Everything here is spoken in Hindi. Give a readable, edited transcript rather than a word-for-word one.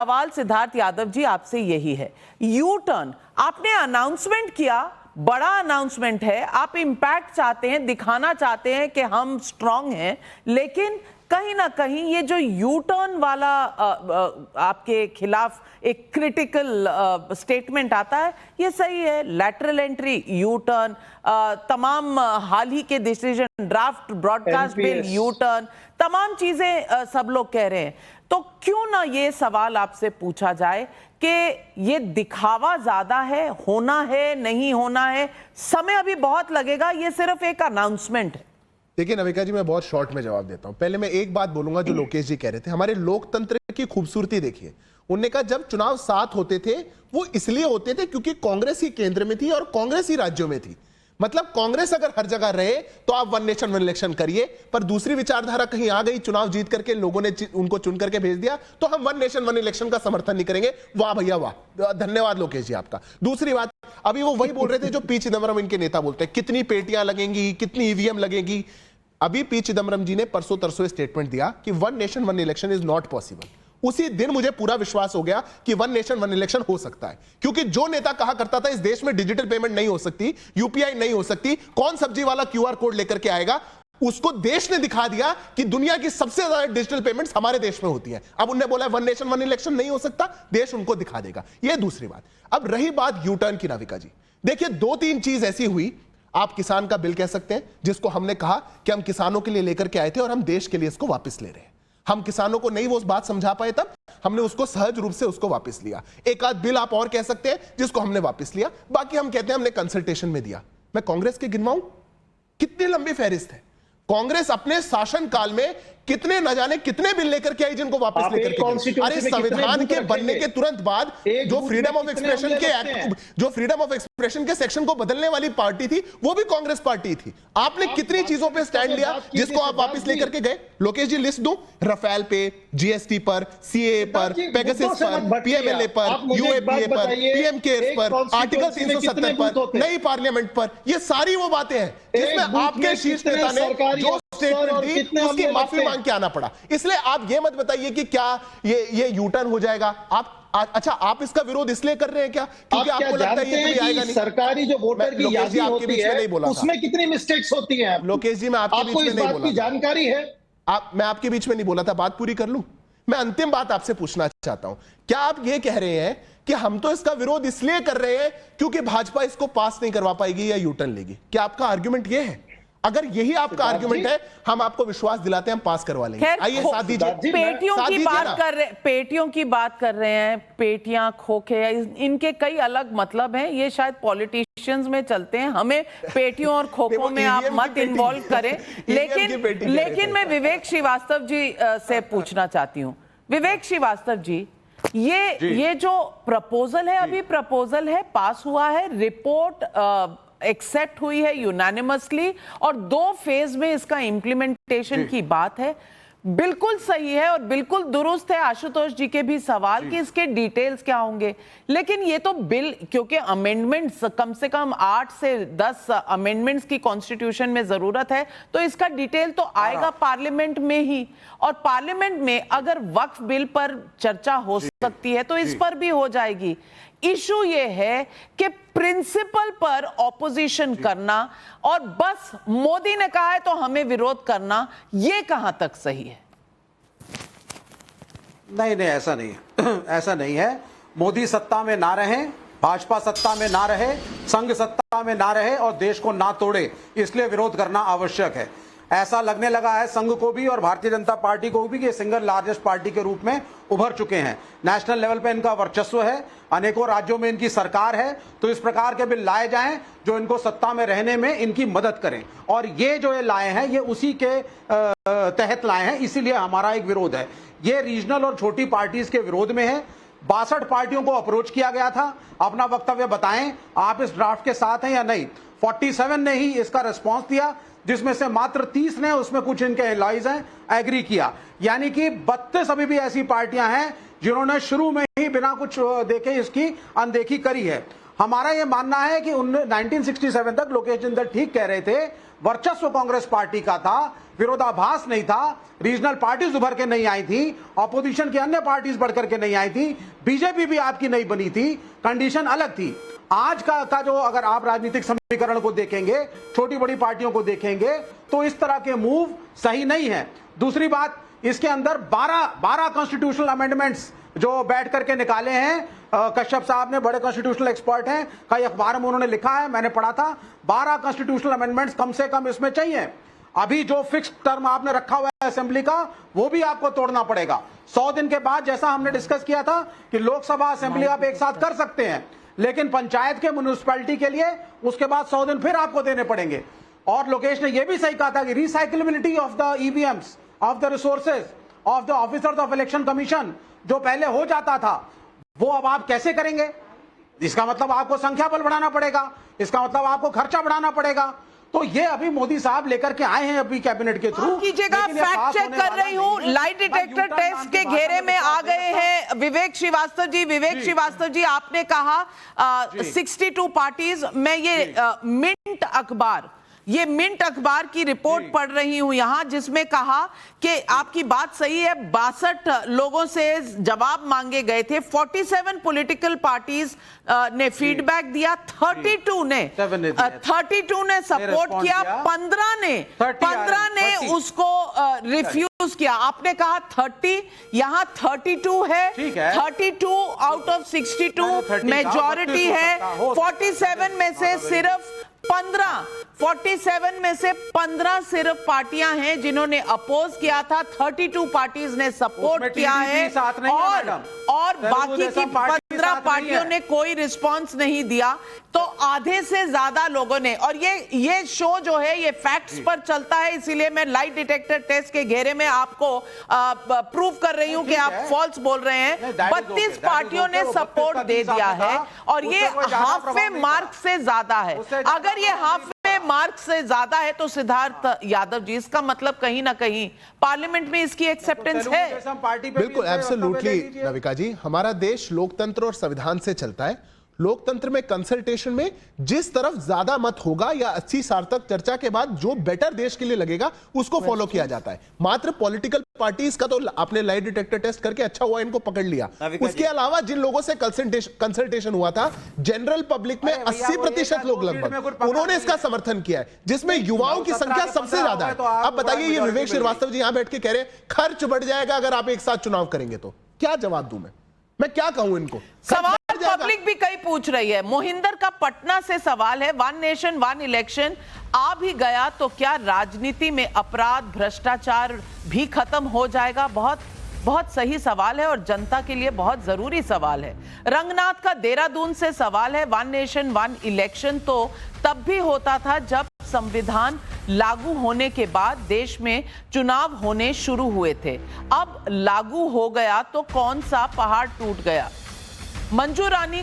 सवाल सिद्धार्थ यादव जी आपसे यही है। यू टर्न आपने अनाउंसमेंट किया, बड़ा अनाउंसमेंट है, आप इंपैक्ट चाहते हैं, दिखाना चाहते हैं कि हम स्ट्रांग हैं, लेकिन कहीं ना कहीं ये जो यू टर्न वाला आपके खिलाफ एक क्रिटिकल स्टेटमेंट आता है, ये सही है। लैटरल एंट्री, यू टर्न, तमाम हाल ही के decision, draft broadcast bill, U turn, तमाम चीजें सब लोग कह रहे हैं। तो क्यों ना ये सवाल आपसे पूछा जाए कि ये दिखावा ज्यादा है, होना है, नहीं होना है, समय अभी बहुत लगेगा, ये सिर्फ एक अनाउंसमेंट है। देखिए नविका जी, मैं बहुत शॉर्ट में जवाब देता हूं। पहले मैं एक बात बोलूंगा जो लोकेश जी कह रहे थे, हमारे लोकतंत्र की खूबसूरती देखिए। उन्होंने कहा जब चुनाव साथ होते थे वो इसलिए होते थे क्योंकि कांग्रेस ही केंद्र में थी और कांग्रेस ही राज्यों में थी। मतलब कांग्रेस अगर हर जगह रहे तो आप वन नेशन वन इलेक्शन करिए, पर दूसरी विचारधारा कहीं आ गई, चुनाव जीत करके लोगों ने उनको चुन करके भेज दिया, तो हम वन नेशन वन इलेक्शन का समर्थन नहीं करेंगे। वाह भैया वाह, धन्यवाद लोकेश जी आपका। दूसरी बात, अभी वो वही बोल रहे थे जो पी चिदम्बरम इनके नेता बोलते हैं, कितनी पेटियां लगेंगी, कितनी ईवीएम लगेगी। अभी पी चिदम्बरम जी ने परसों तरसों स्टेटमेंट दिया कि one nation one election is not possible. उसी दिन मुझे पूरा विश्वास हो गया कि वन नेशन वन इलेक्शन हो सकता है, क्योंकि जो नेता कहा करता था इस देश में डिजिटल पेमेंट नहीं हो सकती, यूपीआई नहीं हो सकती, कौन सब्जी वाला क्यूआर कोड लेकर के आएगा, उसको देश ने दिखा दिया कि दुनिया की सबसे ज्यादा डिजिटल पेमेंट्स हमारे देश में होती है। अब उन्होंने बोला वन नेशन वन इलेक्शन नहीं हो सकता, देश उनको दिखा देगा। यह दूसरी बात। अब रही बात यू टर्न की, नाविका जी देखिए, दो तीन चीज ऐसी हुई। आप किसान का बिल कह सकते हैं, जिसको हमने कहा कि हम किसानों के लिए लेकर के आए थे और हम देश के लिए इसको वापस ले रहे हैं। हम किसानों को नहीं वो बात समझा पाए, तब हमने उसको सहज रूप से उसको वापस लिया। एक आध बिल आप और कह सकते हैं जिसको हमने वापस लिया, बाकी हम कहते हैं हमने कंसल्टेशन में दिया। मैं कांग्रेस के गिनवाऊं, कितनी लंबी फहरिस्त है। कांग्रेस अपने शासन काल में कितने न जाने कितने बिल लेकर के आई जिनको वापस लेकर के गई। अरे संविधान के बनने के तुरंत बाद जो फ्रीडम ऑफ एक्सप्रेशन के एक्ट, जो फ्रीडम ऑफ एक्सप्रेशन के सेक्शन को बदलने वाली पार्टी थी, वो भी कांग्रेस पार्टी थी। आपने कितनी चीजों पे स्टैंड लिया जिसको आप वापस लेकर के गए। लोकेश जी लिस्ट दूं, रफेल पे, जीएसटी पर, सीए पर, पेगासस पर, पीएमएलए पर, यूएपीए पर, पीएम केयर्स पर, आर्टिकल 370 पर, नई पार्लियामेंट पर, ये सारी वो बातें हैं जिसमें आपके शीर्ष नेता ने जो स्टेटमेंट दी उसकी माफी मांग के आना पड़ा। इसलिए आप ये मत बताइए कि क्या ये यू टर्न हो जाएगा। आप अच्छा, आप इसका विरोध इसलिए कर रहे हैं क्या क्योंकि आपको लगता है ये कभी आएगा नहीं? सरकारी जो वोटर की यादी होती है उसमें कितनी मिस्टेक्स होती हैं? लोकेश जी, मैं आपके बीच में नहीं बोला, जानकारी है? मैं आपके बीच में नहीं बोला था, बात पूरी कर लूं। मैं अंतिम बात आपसे पूछना चाहता हूं, क्या आप ये कह रहे हैं कि हम तो इसका विरोध इसलिए कर रहे हैं क्योंकि भाजपा इसको पास नहीं करवा पाएगी या यू टर्न लेगी? क्या आपका आर्गुमेंट ये है? अगर यही आपका आर्गुमेंट है, हम आपको विश्वास दिलाते हैं, हम पास करवा लेंगे। आइए साथ दीजिए। पेटियों की बात कर रहे हैं, पेटियां, खोखे, इनके कई अलग मतलब हैं। ये शायद पॉलिटिशियंस में चलते हैं, हमें पेटियों और खोखों में आप मत इन्वॉल्व करें। लेकिन मैं विवेक श्रीवास्तव जी से पूछना चाहती हूँ। विवेक श्रीवास्तव जी, ये जो प्रपोजल है, अभी प्रपोजल है, पास हुआ है, रिपोर्ट एक्सेप्ट हुई है यूनानिमसली, और 2 फेज में इसका इम्प्लीमेंटेशन की बात है। बिल्कुल सही है और बिल्कुल दुरुस्त है आशुतोष जी के भी सवाल कि इसके डिटेल्स क्या होंगे। लेकिन ये तो बिल, क्योंकि अमेंडमेंट्स कम से कम 8 से 10 अमेंडमेंट्स की कॉन्स्टिट्यूशन में जरूरत है, तो इसका डिटेल तो आएगा पार्लियामेंट में ही। और पार्लियामेंट में अगर वक्फ बिल पर चर्चा हो सकती है तो इस पर भी हो जाएगी। इशू ये है कि प्रिंसिपल पर ऑपोजिशन करना और बस मोदी ने कहा है तो हमें विरोध करना, ये कहां तक सही है? नहीं, ऐसा नहीं है। ऐसा नहीं है। मोदी सत्ता में ना रहे, भाजपा सत्ता में ना रहे, संघ सत्ता में ना रहे और देश को ना तोड़े, इसलिए विरोध करना आवश्यक है। ऐसा लगने लगा है संघ को भी और भारतीय जनता पार्टी को भी कि सिंगल लार्जेस्ट पार्टी के रूप में उभर चुके हैं। नेशनल लेवल पे इनका वर्चस्व है, अनेकों राज्यों में इनकी सरकार है, तो इस प्रकार के बिल लाए जाएं जो इनको सत्ता में रहने में इनकी मदद करें। और ये जो ये लाए हैं, ये उसी के तहत लाए हैं, इसीलिए हमारा एक विरोध है। ये रीजनल और छोटी पार्टीज के विरोध में है। 62 पार्टियों को अप्रोच किया गया था, अपना वक्तव्य बताएं, आप इस ड्राफ्ट के साथ हैं या नहीं। 47 ने ही इसका रिस्पॉन्स दिया, जिसमें से मात्र 30 ने, उसमें कुछ इनके एलाइज हैं, एग्री किया। यानी कि 32 अभी भी ऐसी पार्टियां हैं जिन्होंने शुरू में ही बिना कुछ देखे इसकी अनदेखी करी है। हमारा यह मानना है कि 1967 तक लोकेश जिंदल ठीक कह रहे थे, वर्चस्व कांग्रेस पार्टी का था, विरोधाभास नहीं था, रीजनल पार्टीज उभर के नहीं आई थी, ऑपोजिशन की अन्य पार्टीज बढ़कर के नहीं आई थी, बीजेपी भी आपकी नहीं बनी थी, कंडीशन अलग थी। आज का जो अगर आप राजनीतिक समीकरण को देखेंगे, छोटी बड़ी पार्टियों को देखेंगे, तो इस तरह के मूव सही नहीं है। दूसरी बात, इसके अंदर 12 कॉन्स्टिट्यूशनल अमेंडमेंट्स जो बैठ करके निकाले हैं, कश्यप साहब ने, बड़े कॉन्स्टिट्यूशनल एक्सपर्ट हैं, कई अखबार में उन्होंने लिखा है, मैंने पढ़ा था, 12 कॉन्स्टिट्यूशनल अमेंडमेंट्स कम से कम इसमें चाहिए। अभी जो फिक्स टर्म आपने रखा हुआ है असेंबली का, वो भी आपको तोड़ना पड़ेगा। 100 दिन के बाद, जैसा हमने डिस्कस किया था कि लोकसभा असेंबली आप एक साथ कर सकते हैं, लेकिन पंचायत के, म्युनिसिपैलिटी के लिए उसके बाद 100 दिन फिर आपको देने पड़ेंगे। और लोकेश ने यह भी सही कहा था कि recyclability of the EVMs, of the resources, of the officers of election commission, जो पहले हो जाता था, वो अब आप कैसे करेंगे? इसका मतलब आपको संख्या बल बढ़ाना पड़ेगा, इसका मतलब आपको खर्चा बढ़ाना पड़ेगा। तो ये अभी मोदी साहब लेकर के आए हैं अभी कैबिनेट के थ्रू। कीजिएगा, फैक्ट चेक कर रही हूँ, लाई डिटेक्टर टेस्ट के घेरे में आ गए हैं विवेक श्रीवास्तव जी। विवेक श्रीवास्तव जी, आपने कहा 62 पार्टीज, मैं ये मिंट अखबार की रिपोर्ट पढ़ रही हूं यहां, जिसमें कहा कि आपकी बात सही है, 62 लोगों से जवाब मांगे गए थे, 47 पॉलिटिकल पार्टीज ने फीडबैक दिया, 32 ने सपोर्ट किया, 15 ने उसको रिफ्यूज किया। आपने कहा 30, यहां 32 है, 32 आउट ऑफ 62 मेजॉरिटी है। 47 में से सिर्फ 15 सिर्फ पार्टियां हैं जिन्होंने अपोज किया था, 32 पार्टीज ने सपोर्ट किया है, और बाकी की 15 पार्टियों ने कोई रिस्पांस नहीं दिया। तो आधे से ज्यादा लोगों ने, और ये शो जो है ये फैक्ट्स पर चलता है, इसीलिए मैं लाई डिटेक्टर टेस्ट के घेरे में आपको प्रूव कर रही हूं कि आप फॉल्स बोल रहे हैं। 32 पार्टियों ने सपोर्ट दे दिया है, और ये हाफ मार्क से ज्यादा है। अगर ये हाफ मार्क से ज्यादा है तो सिद्धार्थ यादव जी, इसका मतलब कहीं ना कहीं पार्लियामेंट में इसकी एक्सेप्टेंस है। बिल्कुल, एब्सोल्युटली नविका जी, हमारा देश लोकतंत्र और संविधान से चलता है। लोकतंत्र में कंसल्टेशन में जिस तरफ ज्यादा मत होगा या 80 साल तक चर्चा के बाद जो बेटर देश के लिए लगेगा उसको फॉलो किया जाता है। मात्र पॉलिटिकल पार्टीज का तो आपने लाई डिटेक्टर टेस्ट करके अच्छा हुआ, इनको पकड़ लिया। उसके अलावा जिन लोगों से कंसल्टेशन हुआ था, जनरल पब्लिक में 80% लोग लगभग, उन्होंने इसका समर्थन किया है, जिसमें युवाओं की संख्या सबसे ज्यादा है। अब बताइए, ये विवेक श्रीवास्तव जी यहां बैठ के कह रहे हैं खर्च बढ़ जाएगा अगर आप एक साथ चुनाव करेंगे, तो क्या जवाब दूं मैं क्या कहूं इनको? सवाल पब्लिक भी कई पूछ रही है। मोहिंदर का पटना से सवाल है, 1 नेशन 1 इलेक्शन आ भी गया तो क्या राजनीति में अपराध, भ्रष्टाचार भी खत्म हो जाएगा? बहुत सही सवाल है और जनता के लिए बहुत जरूरी सवाल है। रंगनाथ का देहरादून से सवाल है, 1 नेशन 1 इलेक्शन तो तब भी होता था जब संविधान लागू होने के बाद देश में चुनाव होने शुरू हुए थे, अब लागू हो गया तो कौन सा पहाड़ टूट गया? मंजू रानी